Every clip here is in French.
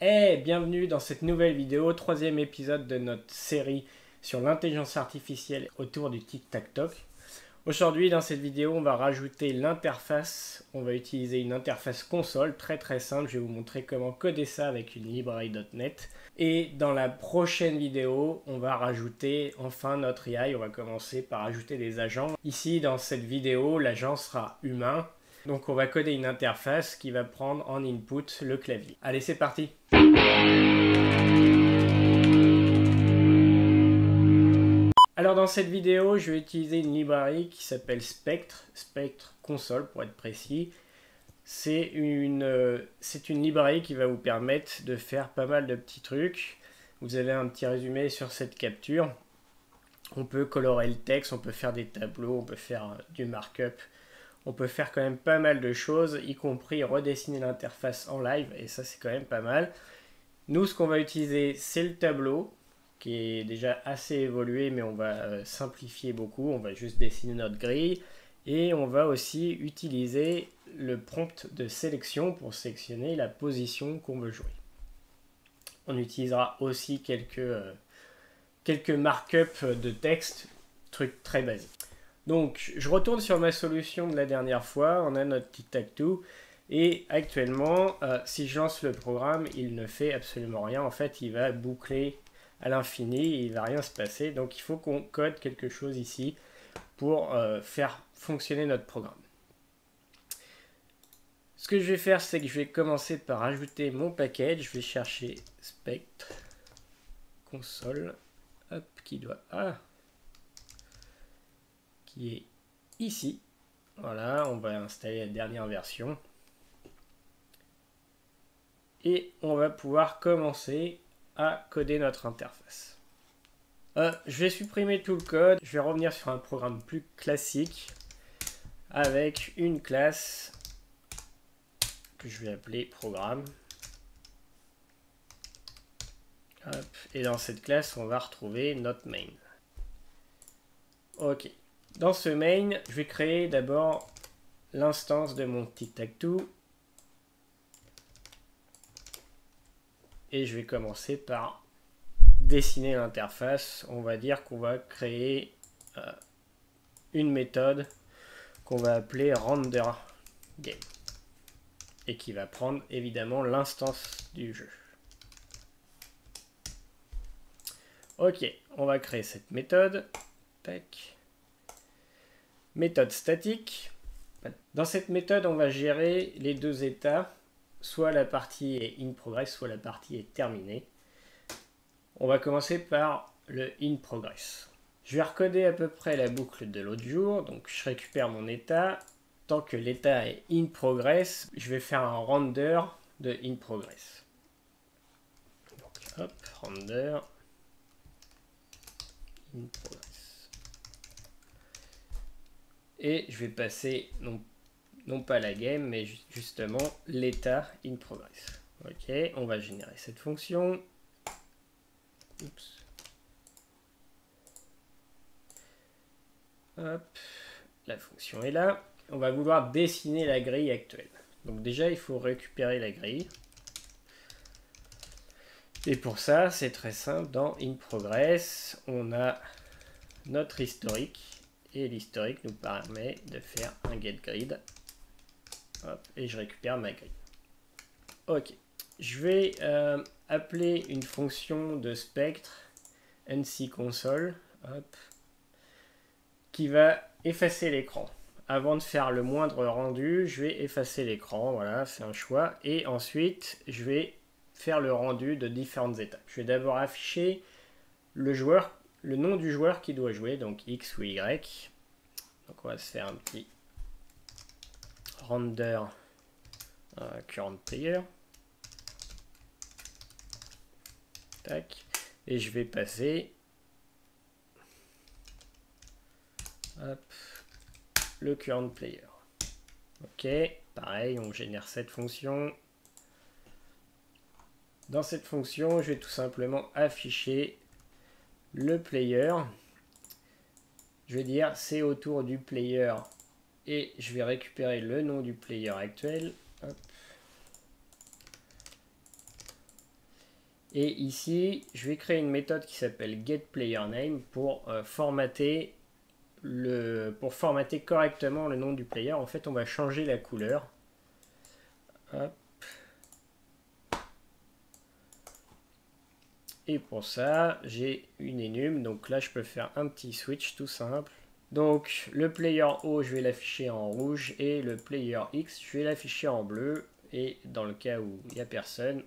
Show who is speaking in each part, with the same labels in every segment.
Speaker 1: Et bienvenue dans cette nouvelle vidéo, troisième épisode de notre série sur l'intelligence artificielle autour du tic-tac-toc. Aujourd'hui, dans cette vidéo, on va rajouter l'interface. On va utiliser une interface console très simple. Je vais vous montrer comment coder ça avec une librairie .NET. Et dans la prochaine vidéo, on va rajouter enfin notre AI. On va commencer par ajouter des agents. Ici, dans cette vidéo, l'agent sera humain. Donc on va coder une interface qui va prendre en input le clavier. Allez, c'est parti! Alors dans cette vidéo, je vais utiliser une librairie qui s'appelle Spectre Console pour être précis. C'est une librairie qui va vous permettre de faire pas mal de petits trucs. Vous avez un petit résumé sur cette capture. On peut colorer le texte, on peut faire des tableaux, on peut faire du markup. On peut faire quand même pas mal de choses, y compris redessiner l'interface en live, et ça c'est quand même pas mal. Nous, ce qu'on va utiliser, c'est le tableau, qui est déjà assez évolué, mais on va simplifier beaucoup. On va juste dessiner notre grille, et on va aussi utiliser le prompt de sélection pour sélectionner la position qu'on veut jouer. On utilisera aussi quelques markups de texte, trucs très basiques. Donc, je retourne sur ma solution de la dernière fois. On a notre tic-tac-toe. Et actuellement, si je lance le programme, il ne fait absolument rien. En fait, il va boucler à l'infini. Il ne va rien se passer. Donc, il faut qu'on code quelque chose ici pour faire fonctionner notre programme. Ce que je vais faire, c'est que je vais commencer par ajouter mon package. Je vais chercher Spectre Console. Hop, qui doit... qui est ici. Voilà, on va installer la dernière version. Et on va pouvoir commencer à coder notre interface. Je vais supprimer tout le code. Je vais revenir sur un programme plus classique avec une classe que je vais appeler programme. Hop, et dans cette classe, on va retrouver notre main. Ok. Dans ce main, je vais créer d'abord l'instance de mon tic-tac-toe. Et je vais commencer par dessiner l'interface. On va dire qu'on va créer une méthode qu'on va appeler renderGame. Et qui va prendre évidemment l'instance du jeu. Ok, on va créer cette méthode. Tac. Méthode statique. Dans cette méthode, on va gérer les deux états. Soit la partie est in progress, soit la partie est terminée. On va commencer par le in progress. Je vais recoder à peu près la boucle de l'autre jour. Donc je récupère mon état. Tant que l'état est in progress, je vais faire un render de in progress. Donc hop, render in progress. Et je vais passer non pas la game, mais justement l'état in progress. Ok, on va générer cette fonction. Oups. Hop, la fonction est là. On va vouloir dessiner la grille actuelle. Donc déjà, il faut récupérer la grille. Et pour ça, c'est très simple. Dans in progress, on a notre historique. Et l'historique nous permet de faire un getGrid. Hop, et je récupère ma grille. Ok. Je vais appeler une fonction de Spectre, nConsole, hop, qui va effacer l'écran. Avant de faire le moindre rendu, je vais effacer l'écran. Voilà, c'est un choix. Et ensuite, je vais faire le rendu de différentes étapes. Je vais d'abord afficher le nom du joueur qui doit jouer, donc X ou Y. Donc on va se faire un petit render current player. Tac. Et je vais passer hop, le current player. Ok, pareil, on génère cette fonction. Dans cette fonction, je vais tout simplement afficher le player. Je vais dire c'est autour du player et je vais récupérer le nom du player actuel. Hop. Et ici, je vais créer une méthode qui s'appelle getPlayerName pour formater correctement le nom du player. En fait, on va changer la couleur. Hop. Et pour ça, j'ai une enum. Donc là, je peux faire un petit switch tout simple. Donc le player O, je vais l'afficher en rouge et le player X, je vais l'afficher en bleu. Et dans le cas où il n'y a personne,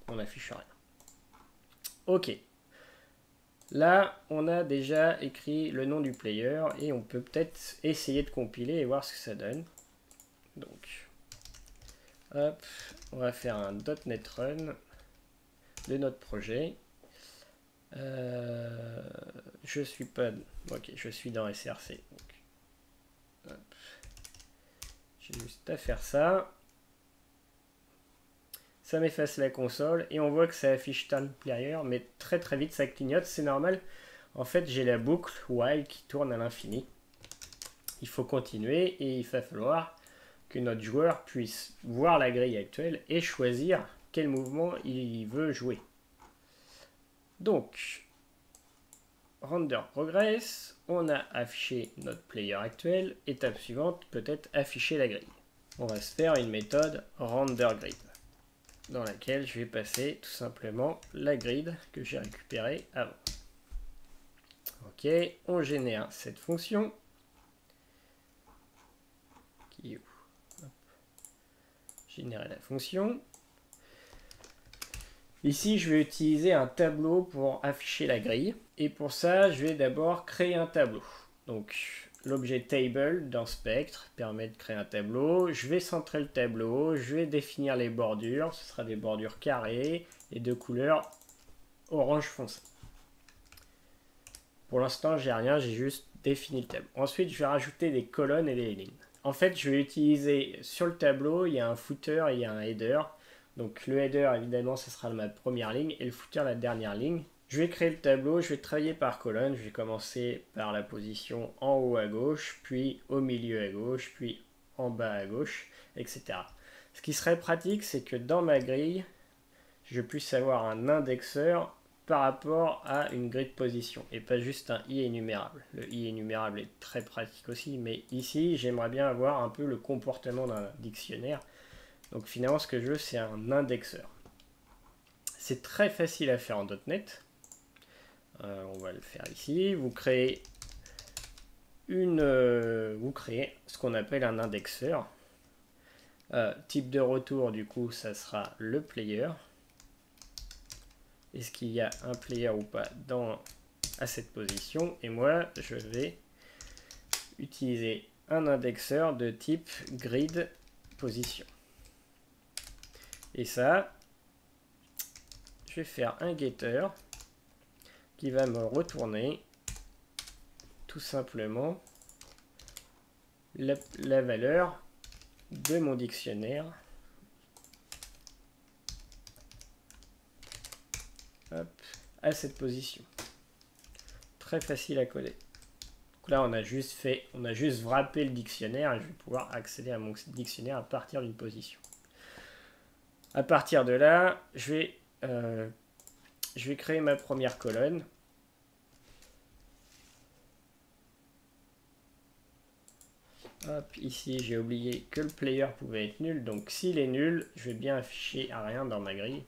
Speaker 1: on n'affiche rien. Ok. Là, on a déjà écrit le nom du player et on peut peut-être essayer de compiler et voir ce que ça donne. Donc, hop, on va faire un .NET Run de notre projet. Je suis pas... Ok, je suis dans SRC. J'ai juste à faire ça. Ça m'efface la console et on voit que ça affiche Turn Player, mais très vite ça clignote, c'est normal. En fait, j'ai la boucle while qui tourne à l'infini. Il faut continuer et il va falloir que notre joueur puisse voir la grille actuelle et choisir quel mouvement il veut jouer. Donc, render progress, on a affiché notre player actuel. Étape suivante, peut-être afficher la grille. On va se faire une méthode renderGrid dans laquelle je vais passer tout simplement la grid que j'ai récupérée avant. Ok, on génère cette fonction qui est où? Hop. Générer la fonction. Ici, je vais utiliser un tableau pour afficher la grille. Et pour ça, je vais d'abord créer un tableau. Donc, l'objet table dans Spectre permet de créer un tableau. Je vais centrer le tableau. Je vais définir les bordures. Ce sera des bordures carrées et de couleur orange foncé. Pour l'instant, j'ai rien. J'ai juste défini le tableau. Ensuite, je vais rajouter des colonnes et des lignes. En fait, je vais utiliser sur le tableau, il y a un footer et il y a un header. Donc le header, évidemment, ce sera ma première ligne et le footer, la dernière ligne. Je vais créer le tableau, je vais travailler par colonne. Je vais commencer par la position en haut à gauche, puis au milieu à gauche, puis en bas à gauche, etc. Ce qui serait pratique, c'est que dans ma grille, je puisse avoir un indexeur par rapport à une grille de position et pas juste un i énumérable. Le i énumérable est très pratique aussi, mais ici, j'aimerais bien avoir un peu le comportement d'un dictionnaire. Donc finalement, ce que je veux, c'est un indexeur. C'est très facile à faire en .NET. On va le faire ici. Vous créez ce qu'on appelle un indexeur. Type de retour, du coup, ça sera le player. Est-ce qu'il y a un player ou pas à cette position? Et moi, je vais utiliser un indexeur de type grid position. Et ça, je vais faire un getter qui va me retourner tout simplement la valeur de mon dictionnaire. Hop, à cette position. Très facile à coder. Donc là, on a juste wrappé le dictionnaire et je vais pouvoir accéder à mon dictionnaire à partir d'une position. À partir de là, je vais créer ma première colonne. Hop, ici, j'ai oublié que le player pouvait être nul. Donc, s'il est nul, je vais bien afficher à rien dans ma grille.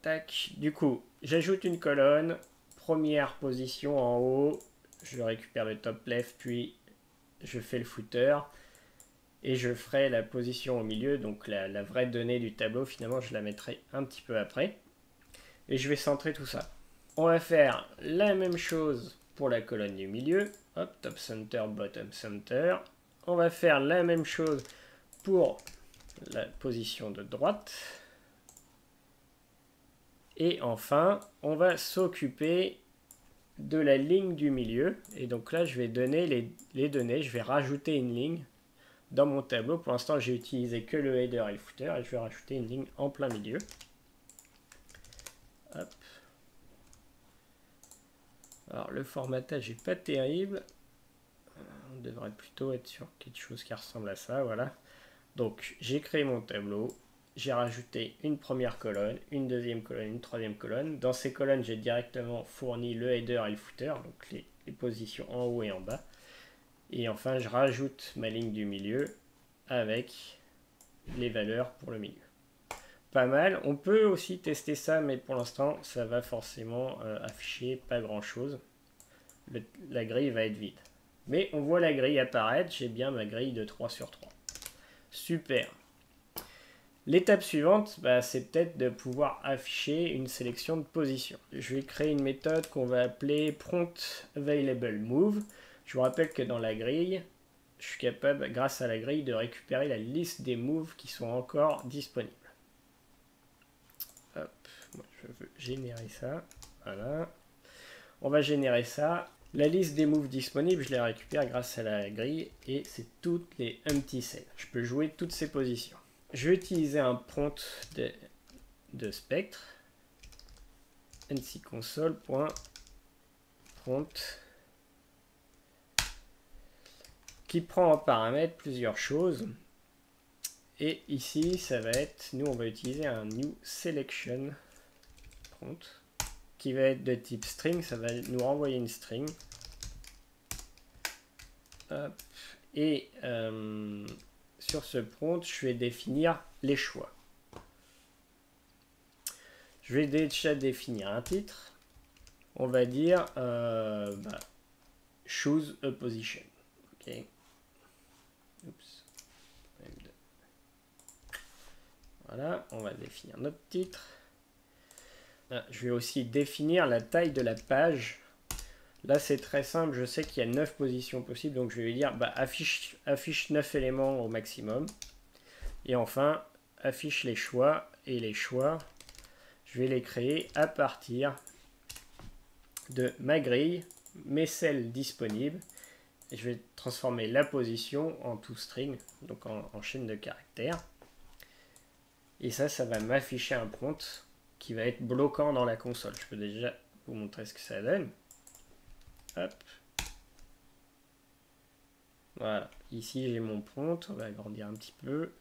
Speaker 1: Tac. Du coup, j'ajoute une colonne. Première position en haut. Je récupère le top left, puis je fais le footer. Et je ferai la position au milieu. Donc, la vraie donnée du tableau, finalement, je la mettrai un petit peu après. Et je vais centrer tout ça. On va faire la même chose pour la colonne du milieu. Hop, top center, bottom center. On va faire la même chose pour la position de droite. Et enfin, on va s'occuper de la ligne du milieu. Et donc là, je vais donner les données. Je vais rajouter une ligne dans mon tableau. Pour l'instant, j'ai utilisé que le header et le footer. Et je vais rajouter une ligne en plein milieu. Hop. Alors, le formatage n'est pas terrible. On devrait plutôt être sur quelque chose qui ressemble à ça. Voilà. Donc, j'ai créé mon tableau. j'ai rajouté une première colonne, une deuxième colonne, une troisième colonne. Dans ces colonnes, j'ai directement fourni le header et le footer, donc les positions en haut et en bas. Et enfin, je rajoute ma ligne du milieu avec les valeurs pour le milieu. Pas mal. On peut aussi tester ça, mais pour l'instant, ça va forcément afficher pas grand-chose. La grille va être vide. Mais on voit la grille apparaître. J'ai bien ma grille de 3 sur 3. Super. L'étape suivante, c'est peut-être de pouvoir afficher une sélection de positions. Je vais créer une méthode qu'on va appeler prompt available move. Je vous rappelle que dans la grille, je suis capable, grâce à la grille, de récupérer la liste des moves qui sont encore disponibles. Hop, moi je veux générer ça. Voilà. On va générer ça. La liste des moves disponibles, je les récupère grâce à la grille et c'est toutes les empty cells. Je peux jouer toutes ces positions. Je vais utiliser un prompt de Spectre. ncconsole.prompt qui prend en paramètre plusieurs choses. Et ici, ça va être, nous on va utiliser un new selection prompt qui va être de type string, ça va nous renvoyer une string. Hop. Et sur ce prompt, je vais définir les choix. Je vais déjà définir un titre. On va dire choose a position. Ok. Oups. Voilà, on va définir notre titre. Je vais aussi définir la taille de la page. Là, c'est très simple. Je sais qu'il y a 9 positions possibles. Donc, je vais lui dire affiche 9 éléments au maximum. Et enfin, affiche les choix. Et les choix, je vais les créer à partir de ma grille, mes cells disponibles. Et je vais transformer la position en toString, donc en chaîne de caractères. Et ça va m'afficher un prompt qui va être bloquant dans la console. Je peux déjà vous montrer ce que ça donne. Hop. Voilà. Ici, j'ai mon prompt. On va agrandir un petit peu.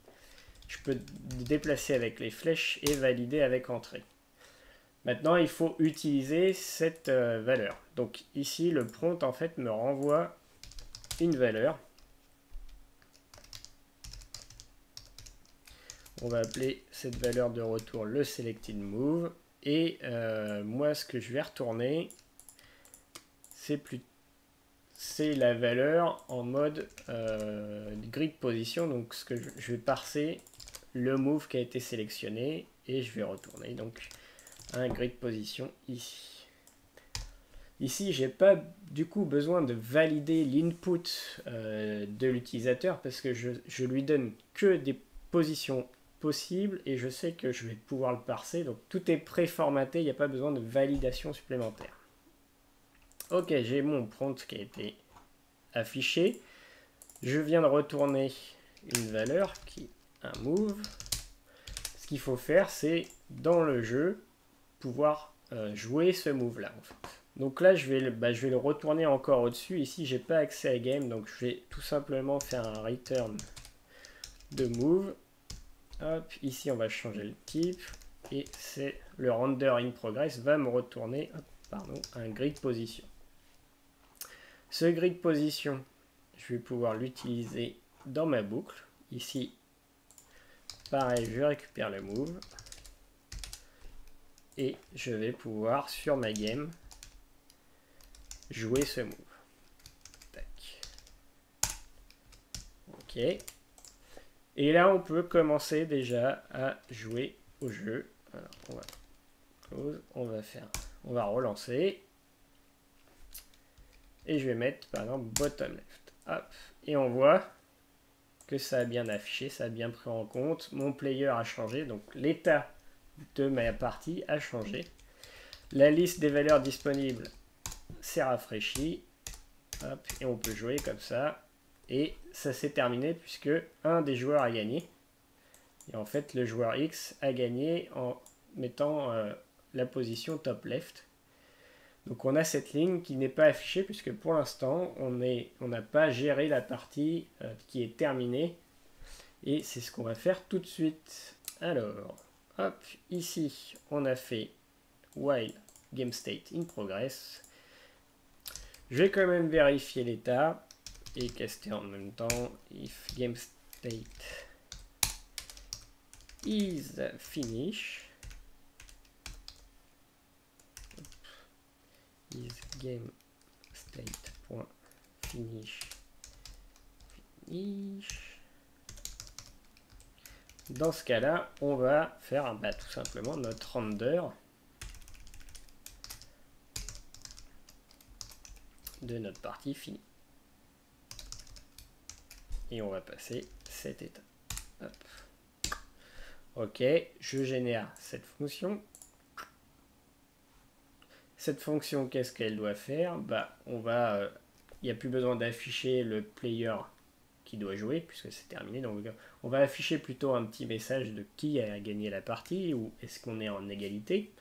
Speaker 1: Je peux déplacer avec les flèches et valider avec entrée. Maintenant, il faut utiliser cette valeur. Donc ici, le prompt, en fait, me renvoie une valeur. On va appeler cette valeur de retour le selected move. Et moi, ce que je vais retourner, c'est la valeur en mode grid position. Donc, ce que je vais parser le move qui a été sélectionné et je vais retourner donc un grid position ici. Ici, j'ai pas du coup besoin de valider l'input de l'utilisateur parce que je lui donne que des positions possible et je sais que je vais pouvoir le parser, donc tout est préformaté, il n'y a pas besoin de validation supplémentaire. Ok, j'ai mon prompt qui a été affiché, je viens de retourner une valeur qui est un move. Ce qu'il faut faire, c'est dans le jeu pouvoir jouer ce move là en fait. Donc là je vais le retourner encore au dessus. Ici j'ai pas accès à game, donc je vais tout simplement faire un return de move. Hop, ici on va changer le type et c'est le render in progress va me retourner un grid position. Ce grid position, je vais pouvoir l'utiliser dans ma boucle. Ici, pareil, je récupère le move et je vais pouvoir sur ma game jouer ce move. Tac. Ok. Et là, on peut commencer déjà à jouer au jeu. Alors, on va close, on va relancer. Et je vais mettre, par exemple, bottom left. Hop. Et on voit que ça a bien affiché, ça a bien pris en compte. Mon player a changé, donc l'état de ma partie a changé. La liste des valeurs disponibles s'est rafraîchie. Hop. Et on peut jouer comme ça. Et ça s'est terminé puisque un des joueurs a gagné. Et en fait, le joueur X a gagné en mettant la position top left. Donc on a cette ligne qui n'est pas affichée puisque pour l'instant, on n'a pas géré la partie qui est terminée. Et c'est ce qu'on va faire tout de suite. Alors, hop, ici, on a fait while game state in progress. Je vais quand même vérifier l'état et caster en même temps. If game state is finish. Is game state.finish. Dans ce cas-là, on va faire tout simplement notre render de notre partie finie. Et on va passer cet état. Hop. Ok, je génère cette fonction. Cette fonction, qu'est-ce qu'elle doit faire? Il n'y a plus besoin d'afficher le player qui doit jouer, puisque c'est terminé. Donc, on va afficher plutôt un petit message de qui a gagné la partie, ou est-ce qu'on est en égalité.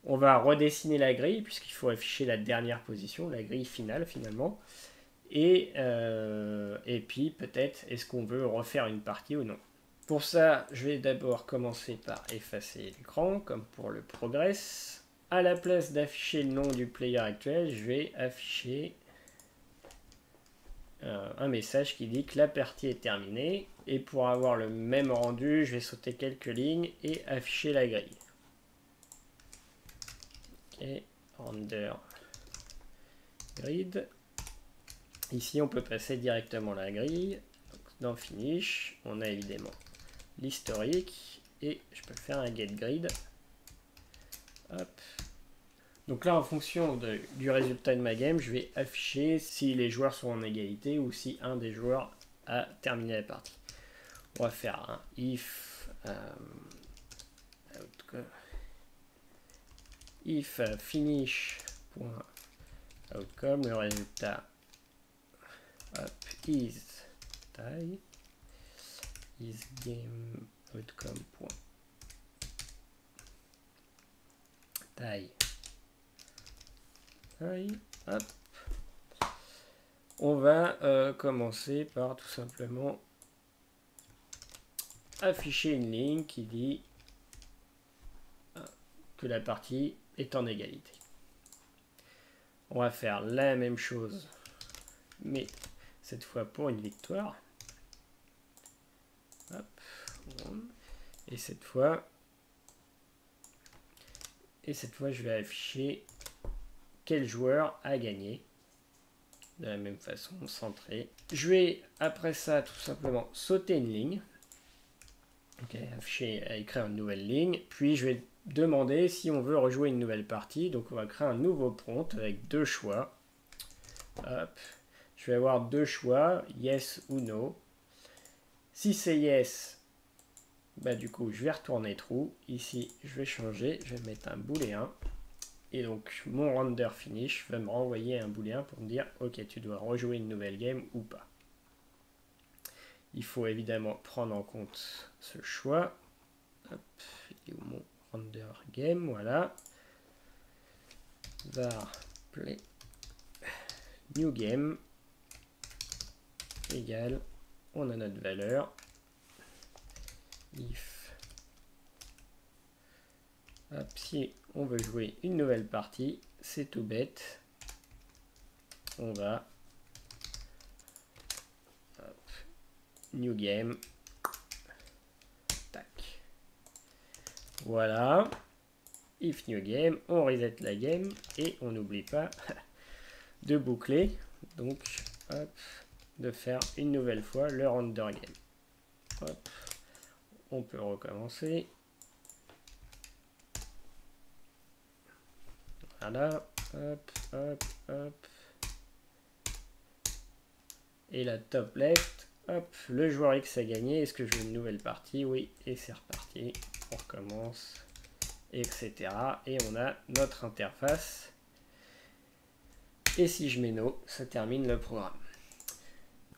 Speaker 1: On va redessiner la grille, puisqu'il faut afficher la dernière position, la grille finale finalement. Et puis peut-être, est-ce qu'on veut refaire une partie ou non. Pour ça, je vais d'abord commencer par effacer l'écran, comme pour le progress. À la place d'afficher le nom du player actuel, je vais afficher un message qui dit que la partie est terminée. Et pour avoir le même rendu, je vais sauter quelques lignes et afficher la grille. Ok, render grid. Ici, on peut passer directement la grille. Donc, dans Finish, on a évidemment l'historique et je peux faire un get grid. Hop. Donc là, en fonction du résultat de ma game, je vais afficher si les joueurs sont en égalité ou si un des joueurs a terminé la partie. On va faire un if finish.outcome, le résultat is tie is game outcome tie. Hop. On va commencer par tout simplement afficher une ligne qui dit que la partie est en égalité. On va faire la même chose, mais cette fois pour une victoire. Hop. Et cette fois, je vais afficher quel joueur a gagné. De la même façon, centré. Je vais, après ça, tout simplement sauter une ligne. Ok, écrire une nouvelle ligne. Puis, je vais demander si on veut rejouer une nouvelle partie. Donc, on va créer un nouveau prompt avec deux choix. Hop. Je vais avoir deux choix, yes ou no. Si c'est yes, du coup, je vais retourner true. Ici, je vais changer. Je vais mettre un booléen. Et donc, mon render finish va me renvoyer un booléen pour me dire « Ok, tu dois rejouer une nouvelle game ou pas ». Il faut évidemment prendre en compte ce choix. Hop, il est où mon render game? Voilà. Var play new game égale, on a notre valeur. If, hop, si on veut jouer une nouvelle partie, c'est tout bête. On va new game. Tac. Voilà. If new game, on reset la game et on n'oublie pas de boucler. Donc, hop, de faire une nouvelle fois le render game. Hop. On peut recommencer. Voilà. Hop, hop, hop. Et la top left. Hop, le joueur X a gagné. Est-ce que je veux une nouvelle partie? Oui, et c'est reparti. On recommence, etc. Et on a notre interface. Et si je mets no, ça termine le programme.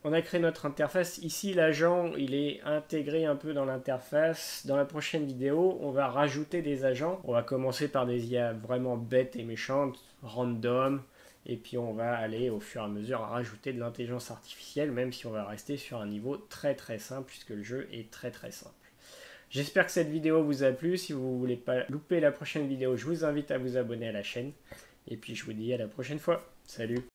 Speaker 1: On a créé notre interface. Ici, l'agent, il est intégré un peu dans l'interface. Dans la prochaine vidéo, on va rajouter des agents. On va commencer par des IA vraiment bêtes et méchantes, random. Et puis on va aller au fur et à mesure à rajouter de l'intelligence artificielle, même si on va rester sur un niveau très très simple, puisque le jeu est très très simple. J'espère que cette vidéo vous a plu. Si vous ne voulez pas louper la prochaine vidéo, je vous invite à vous abonner à la chaîne. Et puis je vous dis à la prochaine fois. Salut!